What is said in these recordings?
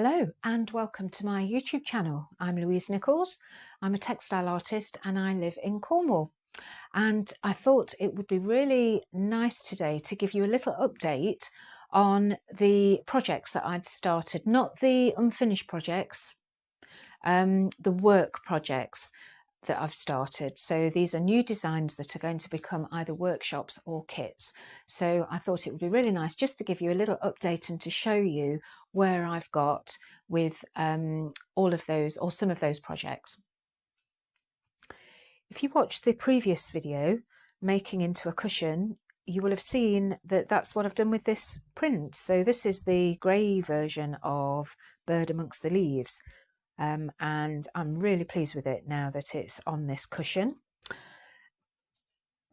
Hello and welcome to my YouTube channel. I'm Louise Nichols. I'm a textile artist and I live in Cornwall. And I thought it would be really nice today to give you a little update on the projects that I'd started, not the unfinished projects, the work projects that I've started. So these are new designs that are going to become either workshops or kits. So I thought it would be really nice just to give you a little update and to show you where I've got with all of those or some of those projects. If you watched the previous video, Making into a Cushion, you will have seen that that's what I've done with this print. So this is the grey version of Bird Amongst the Leaves. And I'm really pleased with it now that it's on this cushion.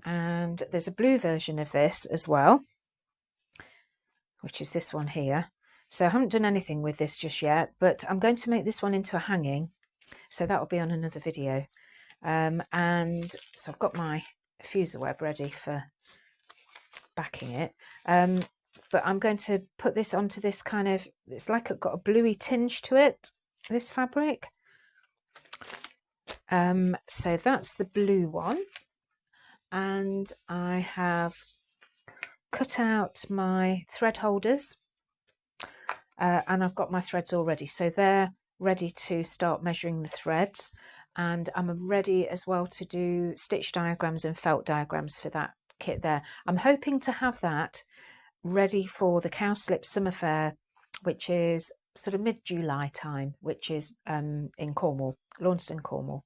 And there's a blue version of this as well, which is this one here. So I haven't done anything with this just yet, but I'm going to make this one into a hanging. So that will be on another video. And so I've got my fuser web ready for backing it. But I'm going to put this onto this kind of, it's like it's got a bluey tinge to it, this fabric. So that's the blue one, and I have cut out my thread holders and I've got my threads all ready, so they're ready to start measuring the threads, and I'm ready as well to do stitch diagrams and felt diagrams for that kit there. I'm hoping to have that ready for the Cowslip Summer Fair, which is sort of mid-July time, which is in Cornwall, Launceston, Cornwall.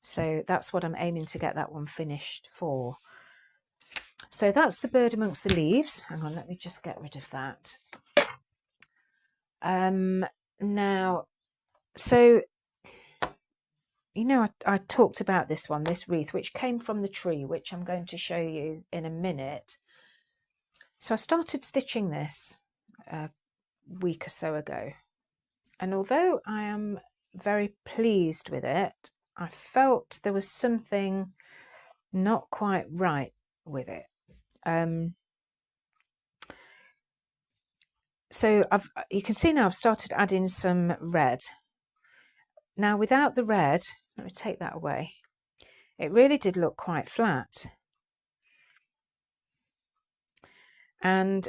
So that's what I'm aiming to get that one finished for. So that's the Bird Amongst the Leaves. Hang on, let me just get rid of that. Now, so, you know, I talked about this one, this wreath, which came from the tree, which I'm going to show you in a minute. So I started stitching this a week or so ago. And although I am very pleased with it, I felt there was something not quite right with it. So you can see now I've started adding some red. Now without the red, let me take that away, it really did look quite flat. And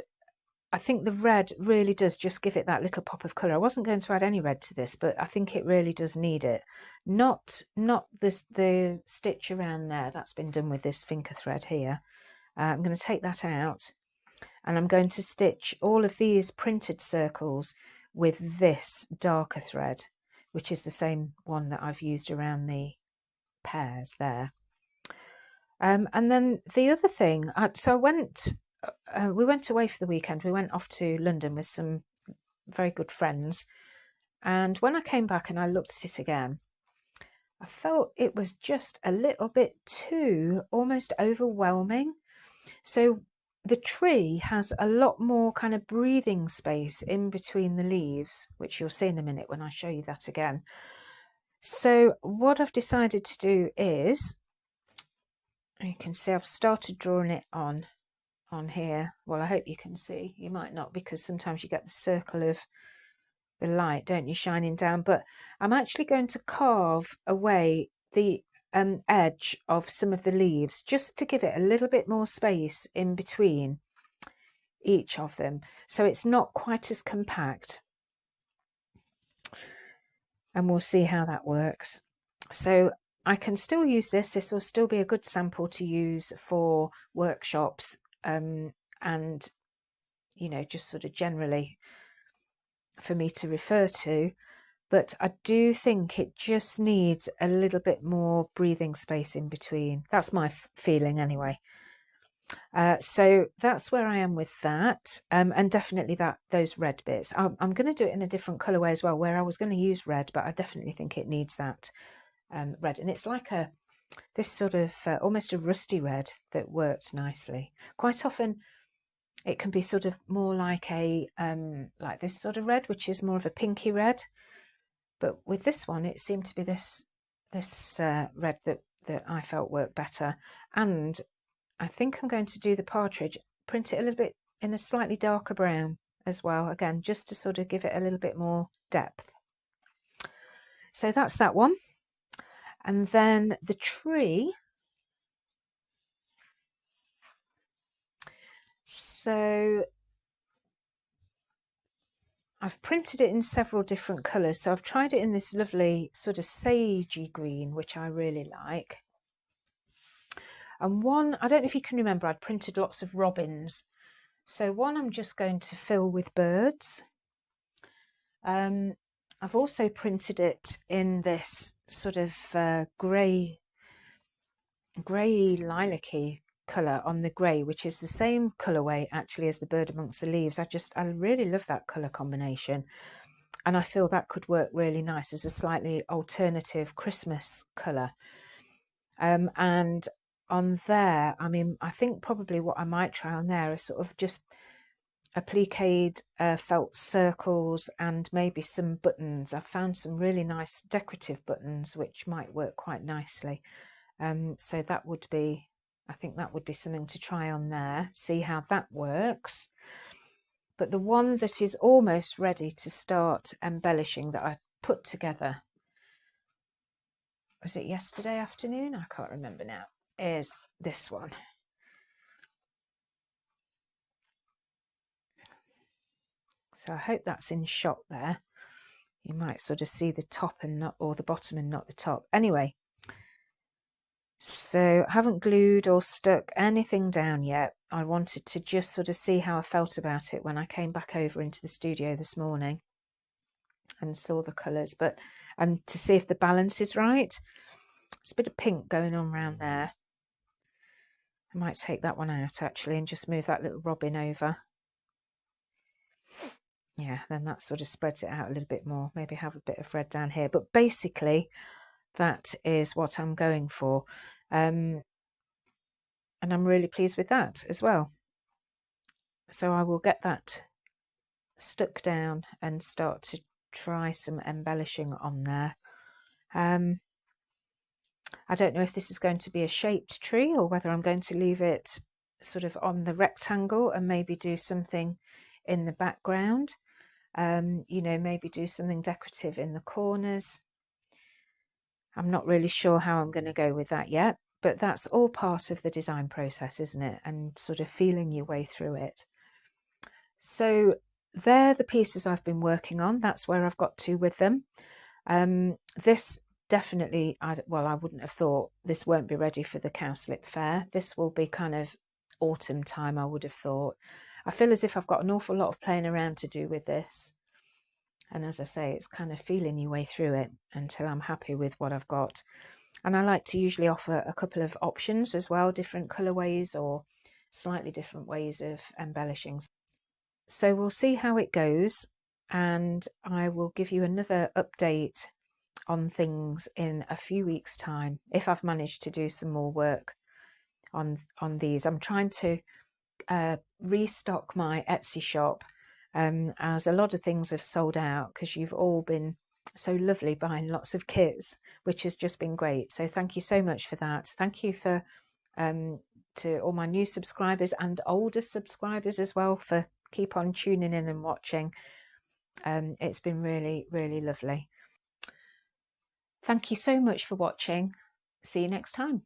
I think the red really does just give it that little pop of colour. I wasn't going to add any red to this, but I think it really does need it. Not the stitch around there, that's been done with this Vinker thread here. I'm going to take that out, and I'm going to stitch all of these printed circles with this darker thread, which is the same one that I've used around the pears there. And then the other thing, so we went away for the weekend. We went off to London with some very good friends, and when I came back and I looked at it again, I felt it was just a little bit too almost overwhelming. So the tree has a lot more kind of breathing space in between the leaves, which you'll see in a minute when I show you that again. So what I've decided to do is, you can see I've started drawing it on here. Well, I hope you can see. You might not, because sometimes you get the circle of the light, don't you, shining down. But I'm actually going to carve away the edge of some of the leaves, just to give it a little bit more space in between each of them, so it's not quite as compact. And we'll see how that works. So I can still use this. This will still be a good sample to use for workshops, and, you know, just sort of generally for me to refer to. But I do think it just needs a little bit more breathing space in between. That's my feeling anyway. So that's where I am with that, and definitely those red bits. I'm going to do it in a different colourway as well, where I was going to use red, but I definitely think it needs that red. And it's like this sort of almost a rusty red that worked nicely. Quite often it can be sort of more like a like this sort of red, which is more of a pinky red. But with this one, it seemed to be this red that I felt worked better. And I think I'm going to do the partridge, print it a little bit in a slightly darker brown as well, again, just to sort of give it a little bit more depth. So that's that one. And then the tree. So I've printed it in several different colours. So I've tried it in this lovely sort of sagey green, which I really like. And one, I don't know if you can remember, I'd printed lots of robins. So one I'm just going to fill with birds. I've also printed it in this sort of grey lilac-y colour on the grey, which is the same colourway actually as the bird amongst the leaves. I really love that colour combination, and I feel that could work really nice as a slightly alternative Christmas colour. And on there, I mean, I think probably what I might try on there is sort of just appliqued felt circles and maybe some buttons. I've found some really nice decorative buttons which might work quite nicely. So that would be, I think that would be something to try on there, see how that works. But the one that is almost ready to start embellishing that I put together, was it yesterday afternoon? I can't remember now, is this one. So I hope that's in shot there. You might sort of see the top and not, or the bottom and not the top. Anyway, so I haven't glued or stuck anything down yet. I wanted to just sort of see how I felt about it when I came back over into the studio this morning and saw the colours, but to see if the balance is right. There's a bit of pink going on around there. I might take that one out actually and just move that little robin over. Yeah, then that sort of spreads it out a little bit more. Maybe have a bit of red down here. But basically, that is what I'm going for. And I'm really pleased with that as well. So I will get that stuck down and start to try some embellishing on there. I don't know if this is going to be a shaped tree or whether I'm going to leave it sort of on the rectangle and maybe do something in the background. You know, maybe do something decorative in the corners. I'm not really sure how I'm going to go with that yet, but that's all part of the design process, isn't it? And sort of feeling your way through it. So they're the pieces I've been working on. That's where I've got to with them. This definitely, well, I wouldn't have thought this won't be ready for the Cowslip Fair. This will be kind of autumn time, I would have thought. I feel as if I've got an awful lot of playing around to do with this. And as I say, it's kind of feeling your way through it until I'm happy with what I've got. And I like to usually offer a couple of options as well, different colourways or slightly different ways of embellishing. So we'll see how it goes, and I will give you another update on things in a few weeks' time if I've managed to do some more work on these. I'm trying to restock my Etsy shop as a lot of things have sold out because you've all been so lovely buying lots of kits, which has just been great. So thank you so much for that. Thank you for to all my new subscribers and older subscribers as well for keep on tuning in and watching. It's been really, really lovely. Thank you so much for watching. See you next time.